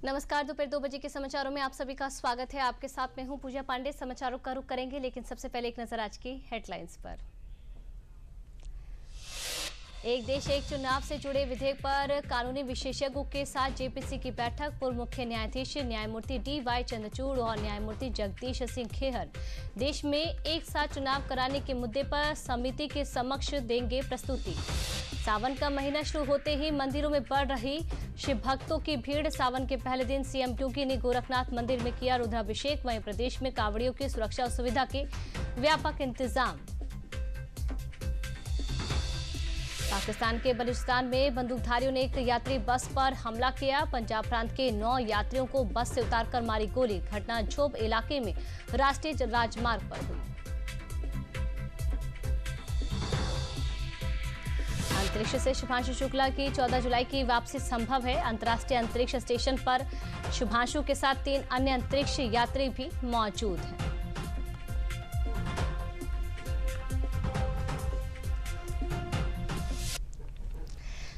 नमस्कार, दोपहर 2 बजे के समाचारों में आप सभी का स्वागत है। आपके साथ में हूं पूजा पांडे। समाचारों का रुख करेंगे, लेकिन सबसे पहले एक नजर आज की हेडलाइंस पर। एक देश एक चुनाव से जुड़े विधेयक पर कानूनी विशेषज्ञों के साथ जेपीसी की बैठक। पूर्व मुख्य न्यायाधीश न्यायमूर्ति DY चंद्रचूड़ और न्यायमूर्ति जगदीश सिंह खेहर देश में एक साथ चुनाव कराने के मुद्दे पर समिति के समक्ष देंगे प्रस्तुति। सावन का महीना शुरू होते ही मंदिरों में बढ़ रही शिव भक्तों की भीड़। सावन के पहले दिन सीएम योगी ने गोरखनाथ मंदिर में किया रुद्राभिषेक। वहीं प्रदेश में कांवड़ियों की सुरक्षा और सुविधा के व्यापक इंतजाम। पाकिस्तान के बलूचिस्तान में बंदूकधारियों ने एक यात्री बस पर हमला किया। पंजाब प्रांत के 9 यात्रियों को बस से उतारकर मारी गोली। घटना झोब इलाके में राष्ट्रीय राजमार्ग पर हुई। अंतरिक्ष से शुभांशु शुक्ला की 14 जुलाई की वापसी संभव है। अंतर्राष्ट्रीय अंतरिक्ष स्टेशन पर शुभांशु के साथ 3 अन्य अंतरिक्ष यात्री भी मौजूद हैं।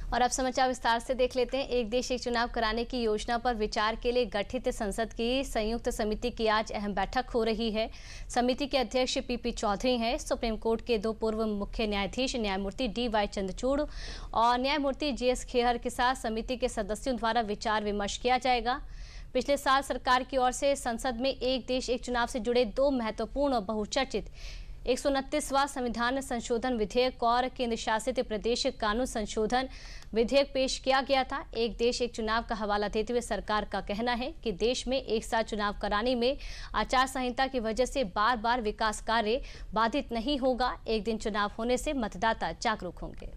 और अब समाचार विस्तार से देख लेते हैं। एक देश एक चुनाव कराने की योजना पर विचार के लिए गठित संसद की संयुक्त समिति की आज अहम बैठक हो रही है। समिति के अध्यक्ष PP चौधरी हैं। सुप्रीम कोर्ट के 2 पूर्व मुख्य न्यायाधीश न्यायमूर्ति DY चंद्रचूड़ और न्यायमूर्ति JS खेहर के साथ समिति के सदस्यों द्वारा विचार विमर्श किया जाएगा। पिछले साल सरकार की ओर से संसद में एक देश एक चुनाव से जुड़े 2 महत्वपूर्ण और बहुचर्चित 129वां संविधान संशोधन विधेयक और केंद्र शासित प्रदेश कानून संशोधन विधेयक पेश किया गया था। एक देश एक चुनाव का हवाला देते हुए सरकार का कहना है कि देश में एक साथ चुनाव कराने में आचार संहिता की वजह से बार बार विकास कार्य बाधित नहीं होगा। एक दिन चुनाव होने से मतदाता जागरूक होंगे।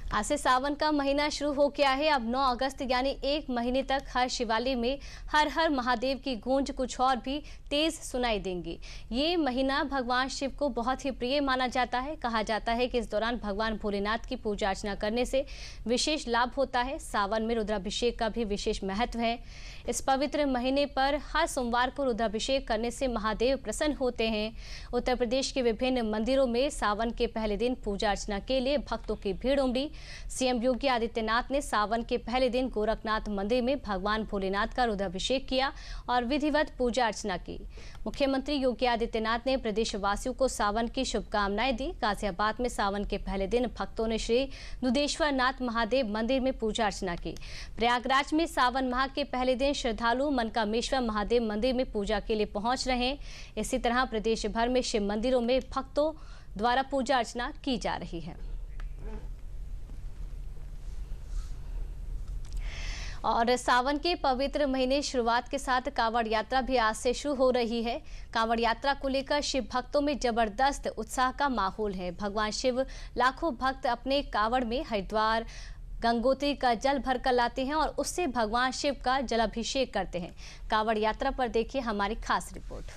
आज से सावन का महीना शुरू हो गया है। अब 9 अगस्त यानी 1 महीने तक हर शिवालय में हर हर महादेव की गूंज कुछ और भी तेज सुनाई देंगी। ये महीना भगवान शिव को बहुत ही प्रिय माना जाता है। कहा जाता है कि इस दौरान भगवान भोलेनाथ की पूजा अर्चना करने से विशेष लाभ होता है। सावन में रुद्राभिषेक का भी विशेष महत्व है। इस पवित्र महीने पर हर सोमवार को रुद्राभिषेक करने से महादेव प्रसन्न होते हैं। उत्तर प्रदेश के विभिन्न मंदिरों में सावन के पहले दिन पूजा अर्चना के लिए भक्तों की भीड़ उमड़ी। सीएम योगी आदित्यनाथ ने सावन के पहले दिन गोरखनाथ मंदिर में भगवान भोलेनाथ का रुद्राभिषेक किया और विधिवत पूजा अर्चना की। मुख्यमंत्री योगी आदित्यनाथ ने प्रदेशवासियों को सावन की शुभकामनाएं दी। गाजियाबाद में सावन के पहले दिन भक्तों ने श्री दुधेश्वर नाथ महादेव मंदिर में पूजा अर्चना की। प्रयागराज में सावन माह के पहले दिन श्रद्धालु मनकामेश्वर महादेव मंदिर में पूजा के लिए पहुंच रहे हैं। इसी तरह प्रदेश भर में शिव मंदिरों में भक्तों द्वारा पूजा अर्चना की जा रही है। और सावन के पवित्र महीने शुरुआत के साथ कांवड़ यात्रा भी आज से शुरू हो रही है। कांवड़ यात्रा को लेकर शिव भक्तों में जबरदस्त उत्साह का माहौल है। भगवान शिव लाखों भक्त अपने कांवड़ में हरिद्वार गंगोत्री का जल भरकर लाते हैं और उससे भगवान शिव का जलाभिषेक करते हैं। कांवड़ यात्रा पर देखिए हमारी खास रिपोर्ट।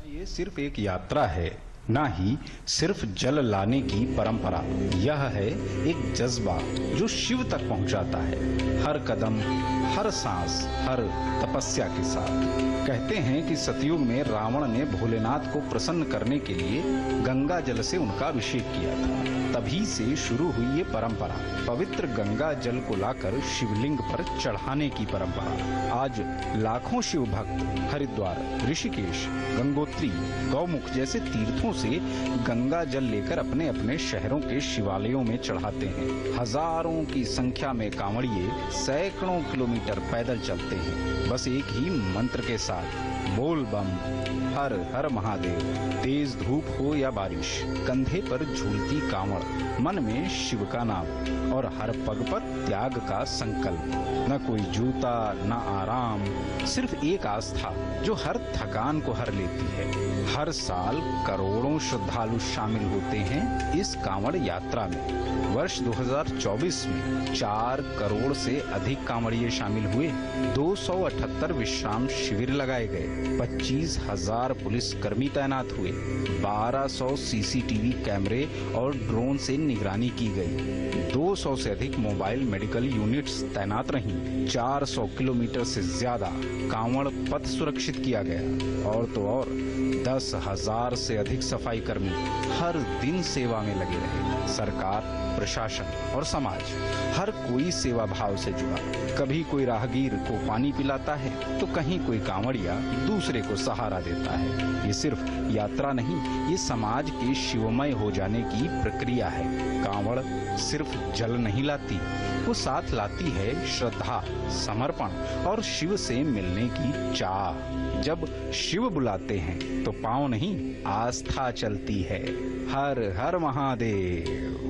ये सिर्फ एक यात्रा है, ना ही सिर्फ जल लाने की परंपरा। यह है एक जज्बा जो शिव तक पहुंचाता है, हर कदम, हर सांस, हर तपस्या के साथ। कहते हैं कि सतयुग में रावण ने भोलेनाथ को प्रसन्न करने के लिए गंगा जल से उनका अभिषेक किया था। तभी से शुरू हुई ये परंपरा, पवित्र गंगा जल को लाकर शिवलिंग पर चढ़ाने की परंपरा। आज लाखों शिव भक्त हरिद्वार, ऋषिकेश, गंगोत्री, गौमुख जैसे तीर्थों से गंगा जल लेकर अपने अपने शहरों के शिवालयों में चढ़ाते हैं। हजारों की संख्या में कांवड़िए सैकड़ों किलोमीटर पैदल चलते हैं, बस एक ही मंत्र के साथ, बोल बम, हर हर महादेव। तेज धूप हो या बारिश, कंधे पर झूलती कांवड़, मन में शिव का नाम और हर पग पर त्याग का संकल्प। न कोई जूता, न आराम, सिर्फ एक आस्था जो हर थकान को हर लेती है। हर साल करोड़ों श्रद्धालु शामिल होते हैं इस कांवड़ यात्रा में। वर्ष 2024 में 4 करोड़ से अधिक कांवड़िए शामिल हुए। 278 विश्राम शिविर लगाए गए। 25,000 पुलिस कर्मी तैनात हुए। 1200 CCTV कैमरे और ड्रोन से निगरानी की गई। 200 से अधिक मोबाइल मेडिकल यूनिट्स तैनात रहीं। 400 किलोमीटर से ज्यादा कांवड़ पथ सुरक्षित किया गया। और तो और 10,000 से अधिक सफाई कर्मी हर दिन सेवा में लगे रहे। सरकार, प्रशासन और समाज, हर कोई सेवा भाव से जुड़ा। कभी कोई राहगीर को पानी पिलाता है तो कहीं कोई कांवड़िया दूसरे को सहारा देता है। ये सिर्फ यात्रा नहीं, ये समाज के शिवमय हो जाने की प्रक्रिया है। कांवड़ सिर्फ जल नहीं लाती, वो साथ लाती है श्रद्धा, समर्पण और शिव से मिलने की चाह। जब शिव बुलाते हैं तो पांव नहीं, आस्था चलती है। हर हर महादेव।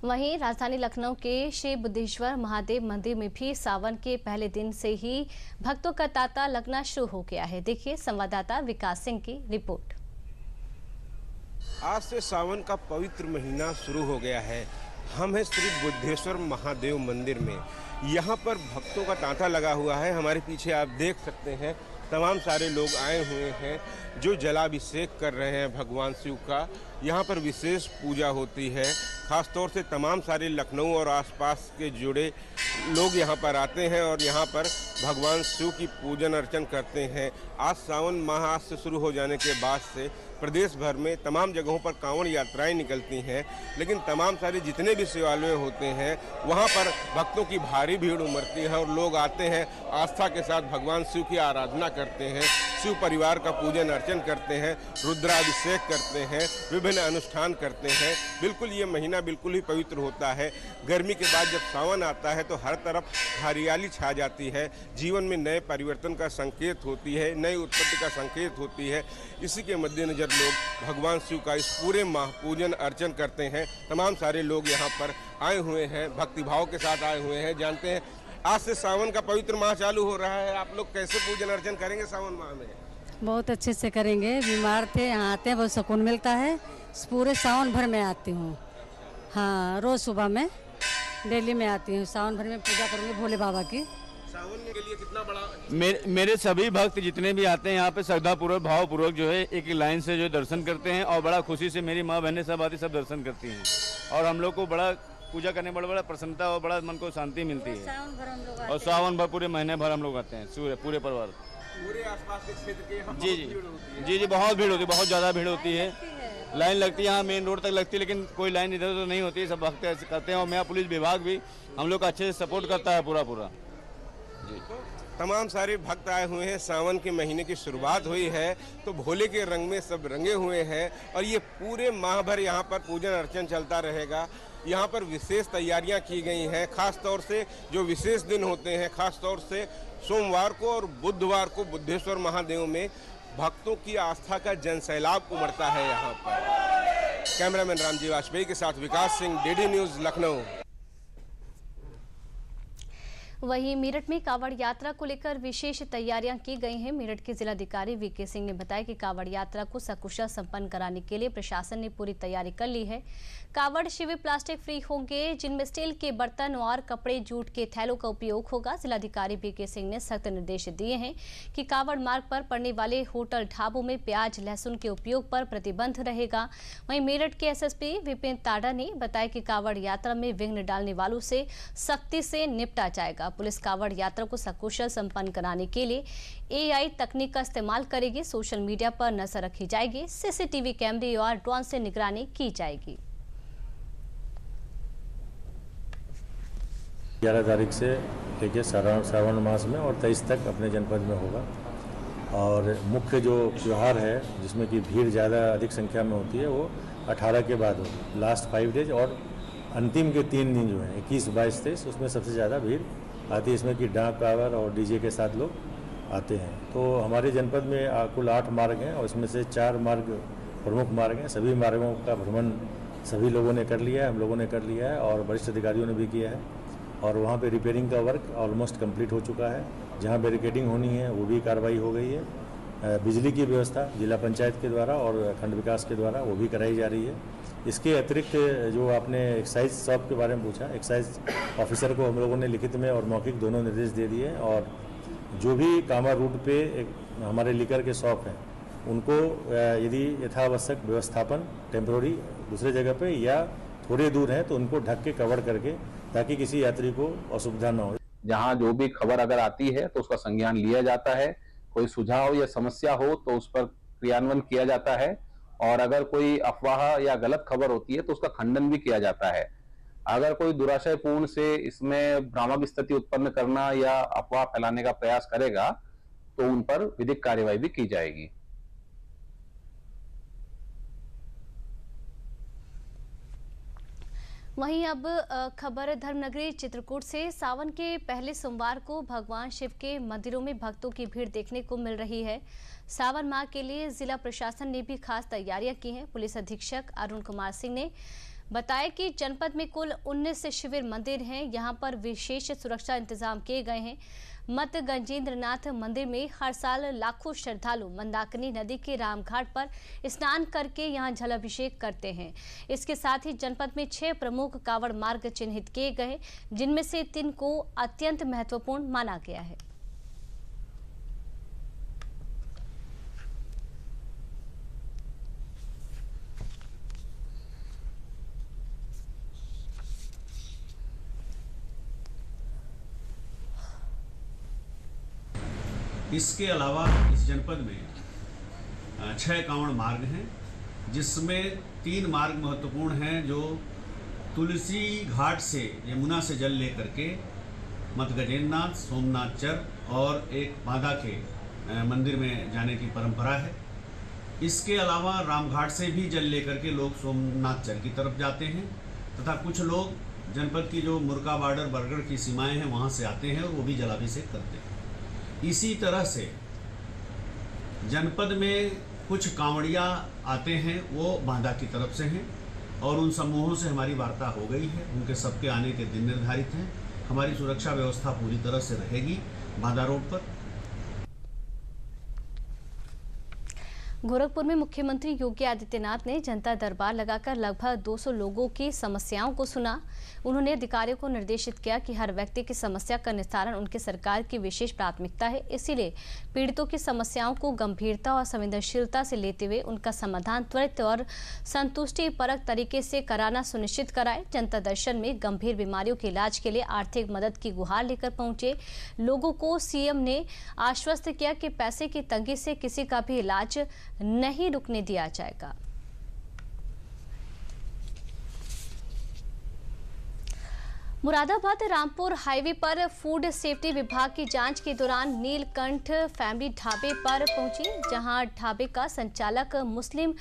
वहीं राजधानी लखनऊ के श्री बुद्धेश्वर महादेव मंदिर में भी सावन के पहले दिन से ही भक्तों का तांता लगना शुरू हो गया है। देखिए संवाददाता विकास सिंह की रिपोर्ट। आज से सावन का पवित्र महीना शुरू हो गया है। हम हैं श्री बुद्धेश्वर महादेव मंदिर में। यहाँ पर भक्तों का तांता लगा हुआ है। हमारे पीछे आप देख सकते हैं तमाम सारे लोग आए हुए हैं जो जलाभिषेक कर रहे हैं भगवान शिव का। यहाँ पर विशेष पूजा होती है। खासतौर से तमाम सारे लखनऊ और आसपास के जुड़े लोग यहाँ पर आते हैं और यहाँ पर भगवान शिव की पूजन अर्चन करते हैं। आज सावन माह आज से शुरू हो जाने के बाद से प्रदेश भर में तमाम जगहों पर कांवड़ यात्राएं निकलती हैं, लेकिन तमाम सारे जितने भी शिवालय होते हैं वहाँ पर भक्तों की भारी भीड़ उमड़ती है और लोग आते हैं, आस्था के साथ भगवान शिव की आराधना करते हैं, शिव परिवार का पूजन अर्चन करते हैं, रुद्राभिषेक करते हैं, विभिन्न अनुष्ठान करते हैं। बिल्कुल ये महीना बिल्कुल ही पवित्र होता है। गर्मी के बाद जब सावन आता है तो हर तरफ हरियाली छा जाती है, जीवन में नए परिवर्तन का संकेत होती है, नई उत्पत्ति का संकेत होती है। इसी के मद्देनजर लोग भगवान शिव का इस पूरे माह पूजन अर्चन करते हैं। तमाम सारे लोग यहाँ पर आए हुए हैं, भक्तिभाव के साथ आए हुए हैं। जानते हैं आज से सावन का पवित्र माह चालू हो रहा है, आप लोग कैसे पूजन अर्चन करेंगे सावन माह में? बहुत अच्छे से करेंगे। बीमार थे, यहाँ आते हैं बहुत सुकून मिलता है। पूरे सावन भर में आती हूँ। हाँ, रोज़ सुबह में डेली में आती हूँ। सावन भर में पूजा करूँगी भोले बाबा की। सावन के लिए कितना बड़ा मेरे सभी भक्त जितने भी आते हैं यहाँ पे श्रद्धापूर्वक भावपूर्वक जो है एक लाइन से जो दर्शन करते हैं और बड़ा खुशी से मेरी माँ बहनें सब आती सब दर्शन करती हैं और हम लोग को बड़ा पूजा करने में बड़ा प्रसन्नता और बड़ा मन को शांति मिलती है। और सावन भर पूरे महीने भर हम लोग आते हैं पूरे परिवार। पूरे आसपास के क्षेत्र के जी बहुत भीड़ होती है, बहुत ज़्यादा भीड़ होती है। लाइन लगती है, यहाँ मेन रोड तक लगती है, लेकिन कोई लाइन इधर उधर नहीं होती है। सब भक्त ऐसे करते हैं और मेरा पुलिस विभाग भी हम लोग का अच्छे से सपोर्ट करता है पूरा। तमाम सारे भक्त आए हुए हैं। सावन के महीने की शुरुआत हुई है तो भोले के रंग में सब रंगे हुए हैं और ये पूरे माह भर यहाँ पर पूजन अर्चन चलता रहेगा। यहाँ पर विशेष तैयारियां की गई हैं। खास तौर से जो विशेष दिन होते हैं, खास तौर से सोमवार को और बुधवार को बुद्धेश्वर महादेव में भक्तों की आस्था का जनसैलाब उमड़ता है। यहाँ पर कैमरामैन रामजी वाजपेयी के साथ विकास सिंह, डीडी न्यूज़, लखनऊ। वहीं मेरठ में कांवड़ यात्रा को लेकर विशेष तैयारियां की गई हैं। मेरठ के जिलाधिकारी वीके सिंह ने बताया कि कांवड़ यात्रा को सकुशल संपन्न कराने के लिए प्रशासन ने पूरी तैयारी कर ली है। कांवड़ शिविर प्लास्टिक फ्री होंगे, जिनमें स्टील के बर्तन और कपड़े, जूट के थैलों का उपयोग होगा। जिलाधिकारी वीके सिंह ने सख्त निर्देश दिए हैं कि कांवड़ मार्ग पर पड़ने वाले होटल ढाबों में प्याज लहसुन के उपयोग पर प्रतिबंध रहेगा। वहीं मेरठ के एसएसपी विपिन ताडा ने बताया कि कांवड़ यात्रा में विघ्न डालने वालों से सख्ती से निपटा जाएगा। पुलिस कांवड़ यात्रा को सकुशल संपन्न कराने के लिए एआई तकनीक का इस्तेमाल करेगी। सोशल मीडिया पर नजर रखी जाएगी। सीसीटीवी कैमरे और ड्रोन से निगरानी की जाएगी। 11 तारीख से लेकर सावन मास में और 23 तक अपने जनपद में होगा। और मुख्य जो त्यौहार है जिसमें कि भीड़ ज़्यादा अधिक संख्या में होती है वो 18 के बाद होगी। लास्ट 5 डेज और अंतिम के 3 दिन जो हैं 21, 22, 23 उसमें सबसे ज़्यादा भीड़ आती है। इसमें कि डाक कांवर और डीजे के साथ लोग आते हैं। तो हमारे जनपद में कुल 8 मार्ग हैं और इसमें से 4 मार्ग प्रमुख मार्ग हैं। सभी मार्गों का भ्रमण सभी लोगों ने कर लिया है, हम लोगों ने कर लिया है और वरिष्ठ अधिकारियों ने भी किया है। और वहाँ पे रिपेयरिंग का वर्क ऑलमोस्ट कंप्लीट हो चुका है। जहाँ बैरिकेडिंग होनी है वो भी कार्रवाई हो गई है। बिजली की व्यवस्था जिला पंचायत के द्वारा और खंड विकास के द्वारा वो भी कराई जा रही है। इसके अतिरिक्त जो आपने एक्साइज शॉप के बारे में पूछा, एक्साइज ऑफिसर को हम लोगों ने लिखित में और मौखिक दोनों निर्देश दे दिए और जो भी कांवड़ रूट पे हमारे लीकर के शॉप हैं उनको यदि यथावश्यक व्यवस्थापन टेम्प्रोरी दूसरे जगह पे या थोड़े दूर हैं तो उनको ढक के कवर करके ताकि किसी यात्री को असुविधा न हो। जहाँ जो भी खबर अगर आती है तो उसका संज्ञान लिया जाता है। कोई सुझाव या समस्या हो तो उस पर क्रियान्वयन किया जाता है और अगर कोई अफवाह या गलत खबर होती है तो उसका खंडन भी किया जाता है। अगर कोई दुराशयपूर्ण से इसमें भ्रामक स्थिति उत्पन्न करना या अफवाह फैलाने का प्रयास करेगा तो उन पर विधिक कार्रवाई भी की जाएगी। वहीं अब खबर धर्मनगरी चित्रकूट से। सावन के पहले सोमवार को भगवान शिव के मंदिरों में भक्तों की भीड़ देखने को मिल रही है। सावन माह के लिए जिला प्रशासन ने भी खास तैयारियां की हैं। पुलिस अधीक्षक अरुण कुमार सिंह ने बताया कि जनपद में कुल 19 शिविर मंदिर हैं। यहां पर विशेष सुरक्षा इंतजाम किए गए हैं। मत गजेंद्रनाथ मंदिर में हर साल लाखों श्रद्धालु मंदाकिनी नदी के रामघाट पर स्नान करके यहां जलाभिषेक करते हैं। इसके साथ ही जनपद में 6 प्रमुख कांवड़ मार्ग चिन्हित किए गए, जिनमें से 3 को अत्यंत महत्वपूर्ण माना गया है। इसके अलावा इस जनपद में 6 कांवड़ मार्ग हैं, जिसमें 3 मार्ग महत्वपूर्ण हैं जो तुलसी घाट से यमुना से जल लेकर के मत गजेंद्रनाथ, सोमनाथ चर और एक बांदा के मंदिर में जाने की परंपरा है। इसके अलावा रामघाट से भी जल लेकर के लोग सोमनाथ चर की तरफ जाते हैं तथा कुछ लोग जनपद की जो मुरका बॉर्डर बरगढ़ की सीमाएं हैं वहाँ से आते हैं और वो भी जलाभिषेक करते हैं। इसी तरह से जनपद में कुछ कांवड़िया आते हैं, वो बांदा की तरफ से हैं और उन समूहों से हमारी वार्ता हो गई है। उनके सबके आने के दिन निर्धारित हैं। हमारी सुरक्षा व्यवस्था पूरी तरह से रहेगी बांदा रोड पर। गोरखपुर में मुख्यमंत्री योगी आदित्यनाथ ने जनता दरबार लगाकर लगभग 200 लोगों की समस्याओं को सुना। उन्होंने अधिकारियों को निर्देशित किया कि हर व्यक्ति की समस्या का निस्तारण उनकी सरकार की विशेष प्राथमिकता है, इसीलिए पीड़ितों की समस्याओं को गंभीरता और संवेदनशीलता से लेते हुए उनका समाधान त्वरित और संतुष्टिपरक तरीके से कराना सुनिश्चित कराए। जनता दर्शन में गंभीर बीमारियों के इलाज के लिए आर्थिक मदद की गुहार लेकर पहुंचे लोगों को सीएम ने आश्वस्त किया कि पैसे की तंगी से किसी का भी इलाज नहीं रुकने दिया जाएगा। मुरादाबाद रामपुर हाईवे पर फूड सेफ्टी विभाग की जांच के दौरान नीलकंठ फैमिली ढाबे पर पहुंची, जहां ढाबे का संचालक मुस्लिम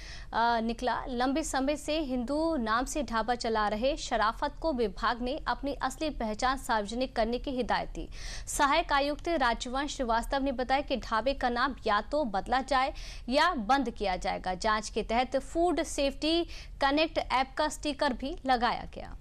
निकला। लंबे समय से हिंदू नाम से ढाबा चला रहे शराफत को विभाग ने अपनी असली पहचान सार्वजनिक करने की हिदायत दी। सहायक आयुक्त राजवंश श्रीवास्तव ने बताया कि ढाबे का नाम या तो बदला जाए या बंद किया जाएगा। जांच के तहत फूड सेफ्टी कनेक्ट ऐप का स्टिकर भी लगाया गया।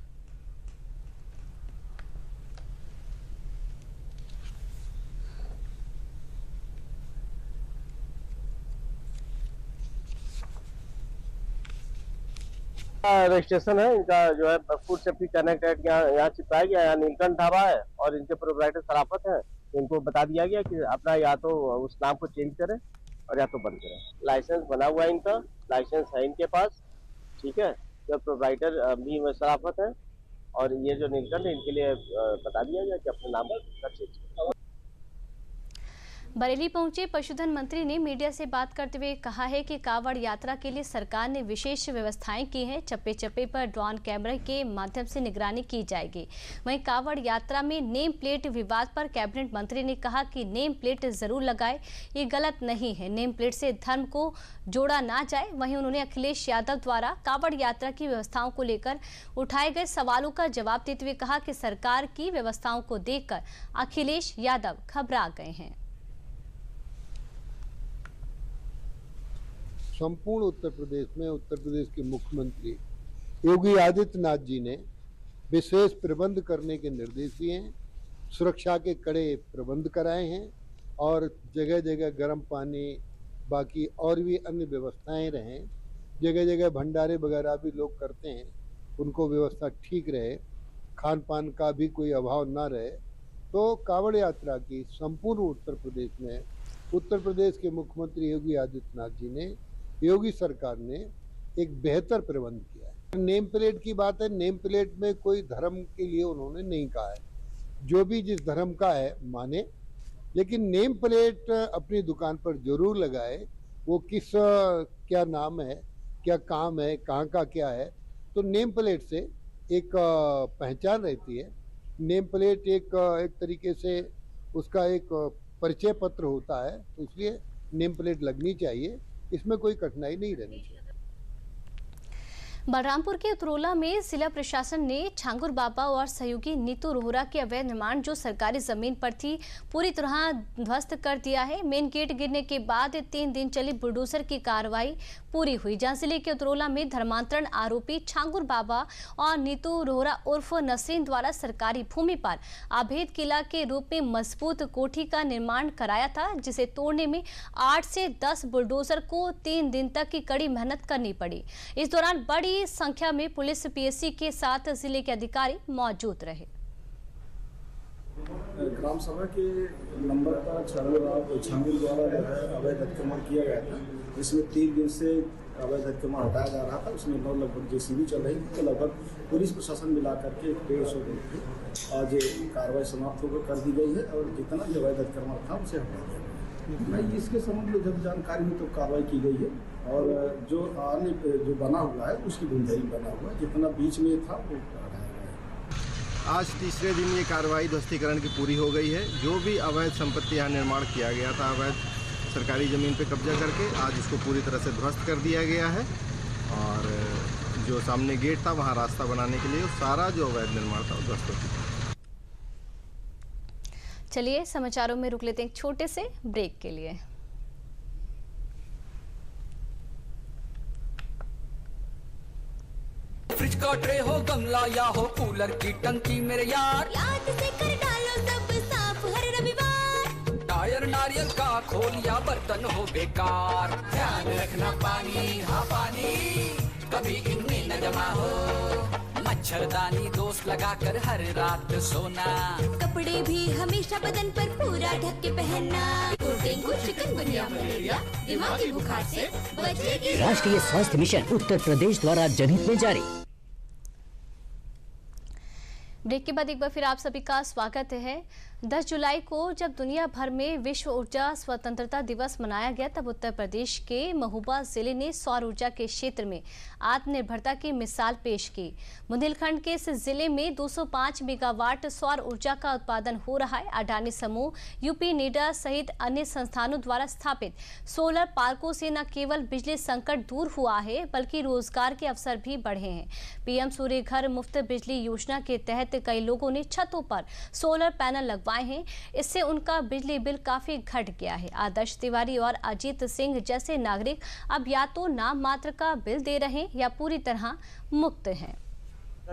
रजिस्ट्रेशन है इनका, जो है फूड सेफ्टी कनेक्ट एक्ट यहाँ चिपकाया गया। यहाँ नीलकंठ ढाबा है और इनके प्रोप्राइटर शराफत है। इनको बता दिया गया कि अपना या तो उस नाम को चेंज करें और या तो बंद करें। लाइसेंस बना हुआ है इनका, लाइसेंस है इनके पास, ठीक है। जो प्रोप्राइटर भी शराफत है और ये जो नीलकंठ है इनके लिए बता दिया गया कि अपने नाम का चेंज करें। बरेली पहुंचे पशुधन मंत्री ने मीडिया से बात करते हुए कहा है कि कांवड़ यात्रा के लिए सरकार ने विशेष व्यवस्थाएं की हैं। चप्पे चप्पे पर ड्रोन कैमरे के माध्यम से निगरानी की जाएगी। वहीं कांवड़ यात्रा में नेम प्लेट विवाद पर कैबिनेट मंत्री ने कहा कि नेम प्लेट जरूर लगाए, ये गलत नहीं है। नेम प्लेट से धर्म को जोड़ा ना जाए। वहीं उन्होंने अखिलेश यादव द्वारा कांवड़ यात्रा की व्यवस्थाओं को लेकर उठाए गए सवालों का जवाब देते हुए कहा कि सरकार की व्यवस्थाओं को देखकर अखिलेश यादव घबरा गए हैं। संपूर्ण उत्तर प्रदेश में उत्तर प्रदेश के मुख्यमंत्री योगी आदित्यनाथ जी ने विशेष प्रबंध करने के निर्देश दिए हैं। सुरक्षा के कड़े प्रबंध कराए हैं और जगह जगह गर्म पानी, बाकी और भी अन्य व्यवस्थाएं रहें। जगह जगह भंडारे वगैरह भी लोग करते हैं, उनको व्यवस्था ठीक रहे, खान पान का भी कोई अभाव ना रहे। तो कांवड़ यात्रा की संपूर्ण उत्तर प्रदेश में उत्तर प्रदेश के मुख्यमंत्री योगी आदित्यनाथ जी ने, योगी सरकार ने एक बेहतर प्रबंध किया है। नेम प्लेट की बात है, नेम प्लेट में कोई धर्म के लिए उन्होंने नहीं कहा है। जो भी जिस धर्म का है माने, लेकिन नेम प्लेट अपनी दुकान पर जरूर लगाए। वो किस क्या नाम है क्या काम है, कहाँ का क्या है। तो नेम प्लेट से एक पहचान रहती है। नेम प्लेट एक तरीके से उसका एक परिचय पत्र होता है, तो इसलिए नेम प्लेट लगनी चाहिए, इसमें कोई कठिनाई नहीं रहनी चाहिए। बलरामपुर के उतरोला में जिला प्रशासन ने छांगुर बाबा और सहयोगी नीतू रोहरा के अवैध निर्माण जो सरकारी जमीन पर थी पूरी तरह ध्वस्त कर दिया है। मेन गेट गिरने के बाद 3 दिन चली बुलडोजर की कार्रवाई पूरी हुई, जहां जिले के उतरोला में धर्मांतरण आरोपी छांगुर बाबा और नीतू रोहरा उर्फ नसरीन द्वारा सरकारी भूमि पर अवैध किला के रूप में मजबूत कोठी का निर्माण कराया था, जिसे तोड़ने में 8 से 10 बुलडोजर को 3 दिन तक की कड़ी मेहनत करनी पड़ी। इस दौरान बड़ी संख्या में पुलिस पीएससी के साथ जिले के अधिकारी मौजूद रहे। ग्राम सभा के नंबर का छांगुर द्वारा जो है अवैध अतिक्रमण किया गया था, जिसमें 3 दिन से अवैध अतिक्रमण हटाया जा रहा था। उसमें 9 लगभग जेसीबी चल रही थी, तो लगभग पुलिस प्रशासन मिला करके 150 दिन की आज कार्रवाई समाप्त होकर कर दी गई है और जितना भी अवैध अतिक्रमण था उसे हटा दिया गया। नहीं, इसके संबंध में जब जानकारी हुई तो कार्रवाई की गई है और जो बना हुआ है उसकी बुंदेली बना हुआ है, जितना बीच में था वो हटाया गया। आज तीसरे दिन ये कार्रवाई ध्वस्तीकरण की पूरी हो गई है। जो भी अवैध संपत्ति यहाँ निर्माण किया गया था अवैध सरकारी ज़मीन पे कब्जा करके, आज इसको पूरी तरह से ध्वस्त कर दिया गया है और जो सामने गेट था वहाँ रास्ता बनाने के लिए सारा जो अवैध निर्माण था वो ध्वस्त हो चुका है। चलिए समाचारों में रुक लेते हैं एक छोटे से ब्रेक के लिए। फ्रिज का ट्रे हो, गमला या हो कूलर की टंकी, मेरे यार याद से कर डालो सब साफ हर रविवार। टायर नारियल का खोल या बर्तन हो बेकार, ध्यान रखना पानी, हाँ पानी कभी इनमें न जमा हो। मच्छरदानी दोस्त लगाकर हर रात सोना, कपड़े भी हमेशा बदन पर पूरा ढक के पहनना। डेंगू, चिकनगुनिया, मलेरिया, दिमागी बुखार से बचेगी। राष्ट्रीय स्वास्थ्य मिशन उत्तर प्रदेश द्वारा जनहित में जारी। ब्रेक के बाद एक बार फिर आप सभी का स्वागत है। 10 जुलाई को जब दुनिया भर में विश्व ऊर्जा स्वतंत्रता दिवस मनाया गया, तब उत्तर प्रदेश के महोबा जिले ने सौर ऊर्जा के क्षेत्र में आत्मनिर्भरता की मिसाल पेश की। बुंदेलखंड के इस जिले में 205 मेगावाट सौर ऊर्जा का उत्पादन हो रहा है। अडानी समूह, यूपी नीडा सहित अन्य संस्थानों द्वारा स्थापित सोलर पार्कों से न केवल बिजली संकट दूर हुआ है, बल्कि रोजगार के अवसर भी बढ़े हैं। पीएम सूर्य घर मुफ्त बिजली योजना के तहत कई लोगों ने छतों पर सोलर पैनल लगवाए हैं। इससे उनका बिजली बिल काफी घट गया है। आदर्श तिवारी और अजीत सिंह जैसे नागरिक अब या तो नाम मात्र का बिल दे रहे हैं या पूरी तरह मुक्त हैं।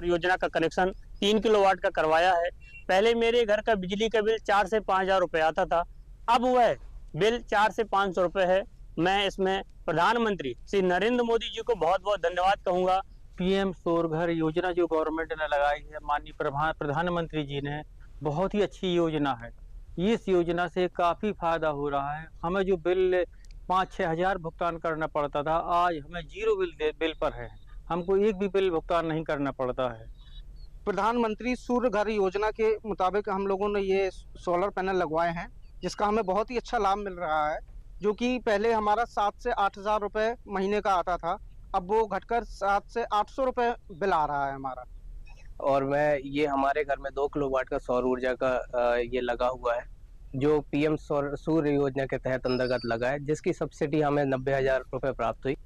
योजना का कनेक्शन 3 किलोवाट का करवाया है। पहले मेरे घर का बिजली का बिल 4 से 5 हजार रुपए आता था, अब वह बिल 4 से 500 रुपए है। मैं इसमें प्रधानमंत्री श्री नरेंद्र मोदी जी को बहुत बहुत धन्यवाद कहूँगा। पीएम सौर घर योजना जो गवर्नमेंट ने लगाई है, माननीय प्रधानमंत्री जी ने, बहुत ही अच्छी योजना है। इस योजना से काफ़ी फायदा हो रहा है। हमें जो बिल 5-6 हजार भुगतान करना पड़ता था, आज हमें 0 बिल पर है। हमको एक भी बिल भुगतान नहीं करना पड़ता है। प्रधानमंत्री सूर्य घर योजना के मुताबिक हम लोगों ने ये सोलर पैनल लगवाए हैं, जिसका हमें बहुत ही अच्छा लाभ मिल रहा है। जो कि पहले हमारा 7 से 8 हजार रुपये महीने का आता था, अब वो घटकर 7 से 800 रुपये बिल आ रहा है हमारा। और मैं ये हमारे घर में 2 किलोवाट का सौर ऊर्जा का ये लगा हुआ है, जो पीएम सूर्य योजना के तहत अंतर्गत लगा है, जिसकी सब्सिडी हमें 90,000 रुपये प्राप्त हुई।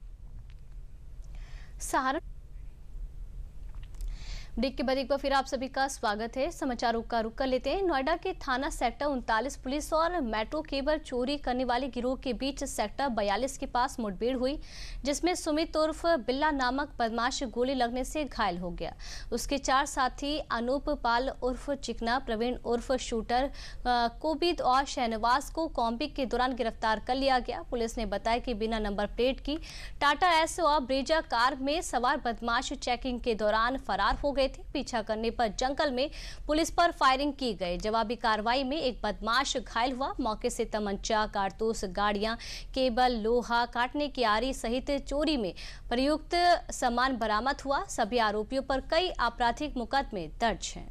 ब्रेक के बाद एक बार फिर आप सभी का स्वागत है। समाचारों का रुख कर लेते हैं। नोएडा के थाना सेक्टर 39 पुलिस और मेट्रो केबल चोरी करने वाले गिरोह के बीच सेक्टर 42 के पास मुठभेड़ हुई, जिसमें सुमित उर्फ बिल्ला नामक बदमाश गोली लगने से घायल हो गया। उसके 4 साथी अनूप पाल उर्फ चिकना, प्रवीण उर्फ शूटर, कोबिद और शहनवाज को कॉम्बिंग के दौरान गिरफ्तार कर लिया गया। पुलिस ने बताया कि बिना नंबर प्लेट की टाटा एस और ब्रेजा कार में सवार बदमाश चेकिंग के दौरान फरार हो गए थे। पीछा करने पर जंगल में पुलिस पर फायरिंग की गई। जवाबी कार्रवाई में एक बदमाश घायल हुआ। मौके से तमंचा, कारतूस, गाड़ियां, केबल, लोहा काटने की आरी सहित चोरी में प्रयुक्त सामान बरामद हुआ। सभी आरोपियों पर कई आपराधिक मुकदमे दर्ज हैं।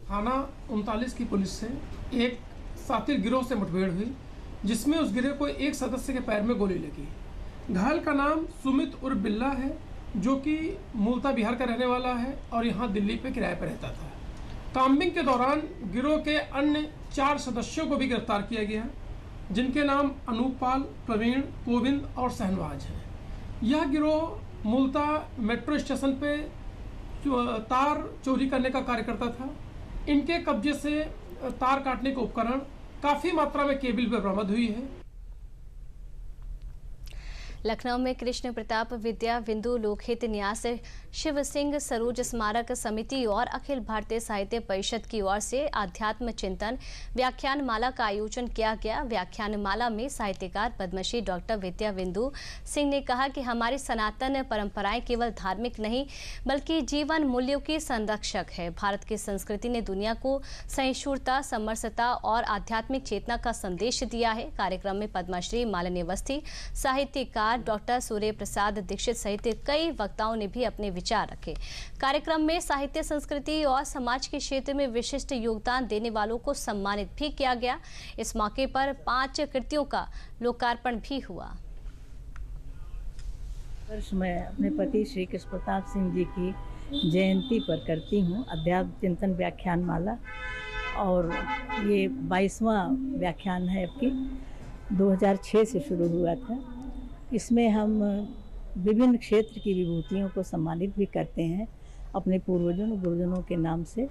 थाना 39 की पुलिस से एक शातिर गिरोह से मुठभेड़ हुई, जिसमें उस गिरोह को एक सदस्य के पैर में गोली लगी। घायल का नाम सुमित उर्फ बिल्ला है, जो कि मूलतः बिहार का रहने वाला है और यहाँ दिल्ली पे किराए पर रहता था। काम्बिंग के दौरान गिरोह के अन्य 4 सदस्यों को भी गिरफ्तार किया गया, जिनके नाम अनूप पाल, प्रवीण, गोविंद और शहनवाज हैं। यह गिरोह मूलतः मेट्रो स्टेशन पे तार चोरी करने का कार्य करता था। इनके कब्जे से तार काटने के उपकरण, काफ़ी मात्रा में केबल पर बरामद हुई है। लखनऊ में कृष्ण प्रताप विद्या बिंदु लोकहित न्यास शिव सिंह सरोज स्मारक समिति और अखिल भारतीय साहित्य परिषद की ओर से आध्यात्म चिंतन व्याख्यान माला का आयोजन किया गया। व्याख्यान माला में साहित्यकार पद्मश्री डॉक्टर विद्या बिंदु सिंह ने कहा कि हमारी सनातन परंपराएं केवल धार्मिक नहीं बल्कि जीवन मूल्यों की संरक्षक है। भारत की संस्कृति ने दुनिया को सहिष्णुता, समरसता और आध्यात्मिक चेतना का संदेश दिया है। कार्यक्रम में पद्मश्री मालिनी अवस्थी, साहित्यकार डॉक्टर सूर्य प्रसाद दीक्षित सहित कई वक्ताओं ने भी अपने विचार रखे। कार्यक्रम में साहित्य, संस्कृति और समाज के क्षेत्र में विशिष्ट योगदान देने वालों को सम्मानित भी किया गया। इस मौके पर 5 कृतियों का लोकार्पण भी हुआ। वर्ष मैं अपने पति श्री कृष्ण प्रताप सिंह जी की जयंती पर करती हूँ अध्यात्म चिंतन व्याख्यान माला, और ये 22वां व्याख्यान है। आपकी 2006 से शुरू हुआ था। इसमें हम विभिन्न क्षेत्र की विभूतियों को सम्मानित भी करते हैं अपने पूर्वजों और गुरुजनों के नाम से,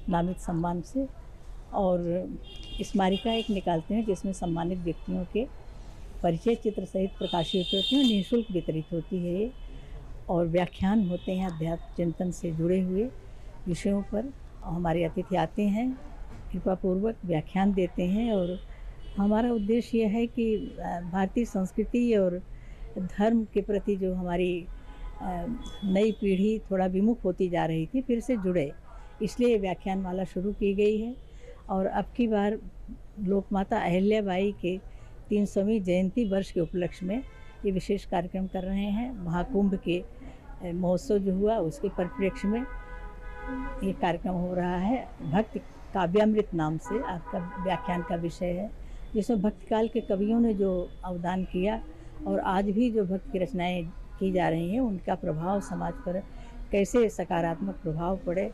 नामित सम्मान से, और स्मारिका एक निकालते हैं जिसमें सम्मानित व्यक्तियों के परिचय चित्र सहित प्रकाशित होते हैं, निःशुल्क वितरित होती है ये। और व्याख्यान होते हैं अध्यात्म चिंतन से जुड़े हुए विषयों पर। हमारे अतिथि आते हैं, कृपापूर्वक व्याख्यान देते हैं, और हमारा उद्देश्य यह है कि भारतीय संस्कृति और धर्म के प्रति जो हमारी नई पीढ़ी थोड़ा विमुख होती जा रही थी, फिर से जुड़े, इसलिए व्याख्यान माला शुरू की गई है। और अब की बार लोकमाता अहिल्याबाई के 300वीं जयंती वर्ष के उपलक्ष्य में ये विशेष कार्यक्रम कर रहे हैं। महाकुंभ के महोत्सव जो हुआ उसके परिप्रेक्ष्य में ये कार्यक्रम हो रहा है। भक्ति काव्यामृत नाम से आपका व्याख्यान का विषय है, जिसमें भक्तिकाल के कवियों ने जो अवदान किया और आज भी जो भक्ति की रचनाएं की जा रही हैं उनका प्रभाव समाज पर कैसे सकारात्मक प्रभाव पड़े,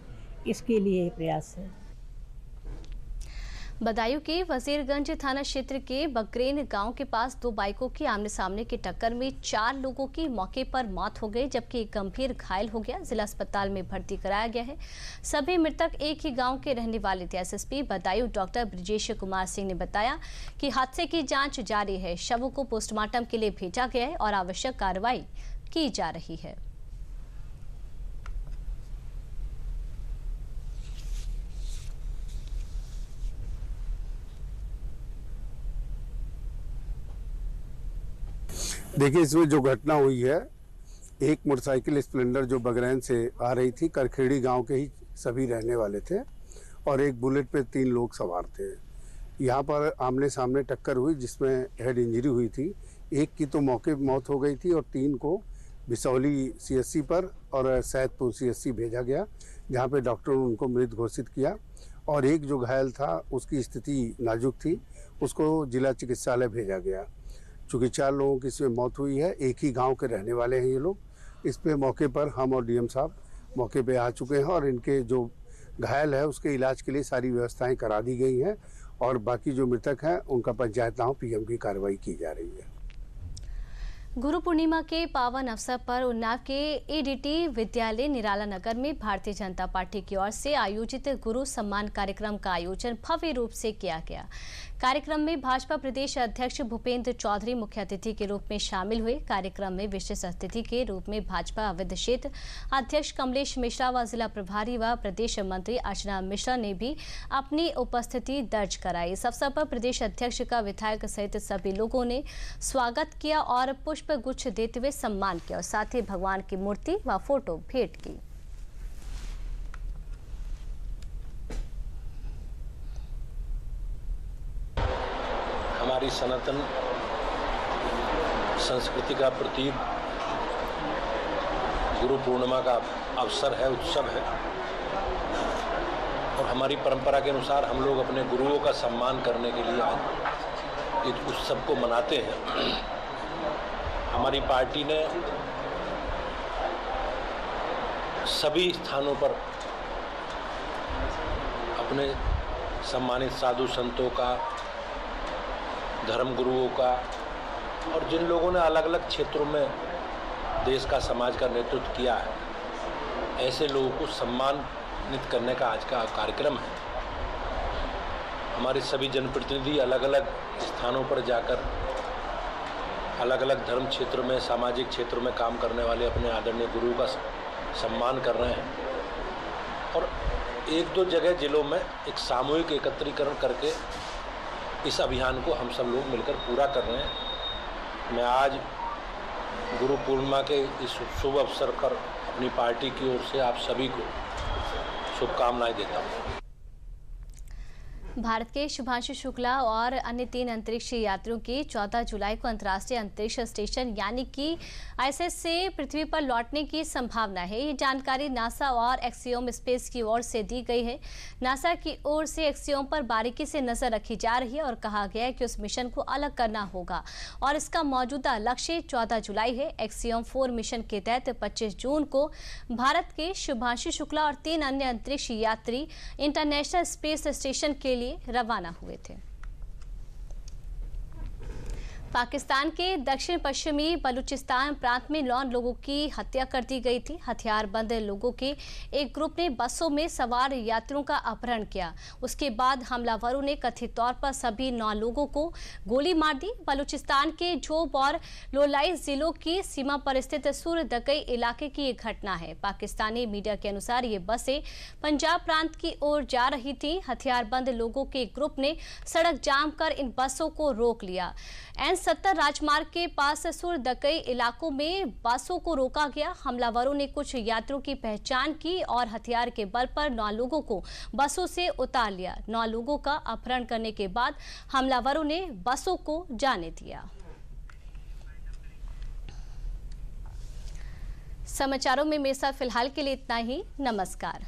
इसके लिए प्रयास है। बदायूं के वजीरगंज थाना क्षेत्र के बकरेन गांव के पास 2 बाइकों की आमने सामने की टक्कर में 4 लोगों की मौके पर मौत हो गई, जबकि एक गंभीर घायल हो गया। जिला अस्पताल में भर्ती कराया गया है। सभी मृतक एक ही गांव के रहने वाले थे। एसएसपी बदायूं डॉक्टर ब्रिजेश कुमार सिंह ने बताया कि हादसे की जांच जारी है। शवों को पोस्टमार्टम के लिए भेजा गया है और आवश्यक कार्रवाई की जा रही है। देखिए, इसमें जो घटना हुई है, एक मोटरसाइकिल स्प्लेंडर जो बगरैन से आ रही थी, करखेड़ी गांव के ही सभी रहने वाले थे, और एक बुलेट पे 3 लोग सवार थे। यहाँ पर आमने सामने टक्कर हुई जिसमें हेड इंजरी हुई थी। एक की तो मौके पर मौत हो गई थी और 3 को बिसौली सीएससी पर और सैदपुर सीएससी भेजा गया, जहाँ पे डॉक्टरों ने उनको मृत घोषित किया। और एक जो घायल था उसकी स्थिति नाजुक थी, उसको जिला चिकित्सालय भेजा गया। चूँकि 4 लोगों की इसमें मौत हुई है, एक ही गांव के रहने वाले हैं ये लोग। इस पे मौके पर हम और डीएम साहब मौके पे आ चुके हैं और इनके जो घायल है उसके इलाज के लिए सारी व्यवस्थाएं करा दी गई हैं, और बाकी जो मृतक हैं उनका पंचायत नाव पीएम की कार्रवाई की जा रही है। गुरु पूर्णिमा के पावन अवसर पर उन्नाव के एडीटी विद्यालय निराला नगर में भारतीय जनता पार्टी की ओर से आयोजित गुरु सम्मान कार्यक्रम का आयोजन भव्य रूप से किया गया। कार्यक्रम में भाजपा प्रदेश अध्यक्ष भूपेंद्र चौधरी मुख्य अतिथि के रूप में शामिल हुए। कार्यक्रम में विशेष अतिथि के रूप में भाजपा अवध क्षेत्र अध्यक्ष कमलेश मिश्रा व जिला प्रभारी व प्रदेश मंत्री अर्चना मिश्रा ने भी अपनी उपस्थिति दर्ज कराई। इस अवसर पर प्रदेश अध्यक्ष का विधायक सहित सभी लोगों ने स्वागत किया और पुष्प गुच्छ देते हुए सम्मान किया और साथ ही भगवान की मूर्ति व फोटो भेंट की। हमारी सनातन संस्कृति का प्रतीक गुरु पूर्णिमा का अवसर है, उत्सव है, और हमारी परंपरा के अनुसार हम लोग अपने गुरुओं का सम्मान करने के लिए इस उत्सव को मनाते हैं। हमारी पार्टी ने सभी स्थानों पर अपने सम्मानित साधु संतों का, धर्म गुरुओं का और जिन लोगों ने अलग अलग क्षेत्रों में देश का, समाज का नेतृत्व किया है, ऐसे लोगों को सम्मानित करने का आज का कार्यक्रम है। हमारे सभी जनप्रतिनिधि अलग अलग स्थानों पर जाकर अलग अलग धर्म क्षेत्र में, सामाजिक क्षेत्रों में काम करने वाले अपने आदरणीय गुरु का सम्मान कर रहे हैं और एक दो जगह जिलों में एक सामूहिक एकत्रीकरण करके इस अभियान को हम सब लोग मिलकर पूरा कर रहे हैं। मैं आज गुरु पूर्णिमा के इस शुभ अवसर पर अपनी पार्टी की ओर से आप सभी को शुभकामनाएं देता हूँ। भारत के शुभांशु शुक्ला और अन्य 3 अंतरिक्ष यात्रियों की 14 जुलाई को अंतर्राष्ट्रीय अंतरिक्ष स्टेशन यानी कि ISS से पृथ्वी पर लौटने की संभावना है। ये जानकारी नासा और एक्सियोम स्पेस की ओर से दी गई है। नासा की ओर से एक्सियोम पर बारीकी से नजर रखी जा रही है और कहा गया है कि उस मिशन को अलग करना होगा और इसका मौजूदा लक्ष्य 14 जुलाई है। एक्सियोम 4 मिशन के तहत 25 जून को भारत के शुभांशु शुक्ला और 3 अन्य अंतरिक्ष यात्री इंटरनेशनल स्पेस स्टेशन के लिए रवाना हुए थे। पाकिस्तान के दक्षिण पश्चिमी बलूचिस्तान प्रांत में 9 लोगों की हत्या कर दी गई थी। हथियारबंद लोगों के एक ग्रुप ने बसों में सवार यात्रियों का अपहरण किया। उसके बाद हमलावरों ने कथित तौर पर सभी 9 लोगों को गोली मार दी। बलूचिस्तान के झोब और लोलाई जिलों की सीमा पर स्थित सुर दकई इलाके की एक घटना है। पाकिस्तानी मीडिया के अनुसार ये बसें पंजाब प्रांत की ओर जा रही थी। हथियारबंद लोगों के ग्रुप ने सड़क जाम कर इन बसों को रोक लिया। N70 राजमार्ग के पास सुर दकई इलाकों में बसों को रोका गया। हमलावरों ने कुछ यात्रियों की पहचान की और हथियार के बल पर 9 लोगों को बसों से उतार लिया। 9 लोगों का अपहरण करने के बाद हमलावरों ने बसों को जाने दिया। समाचारों में मेरे साथ फिलहाल के लिए इतना ही। नमस्कार।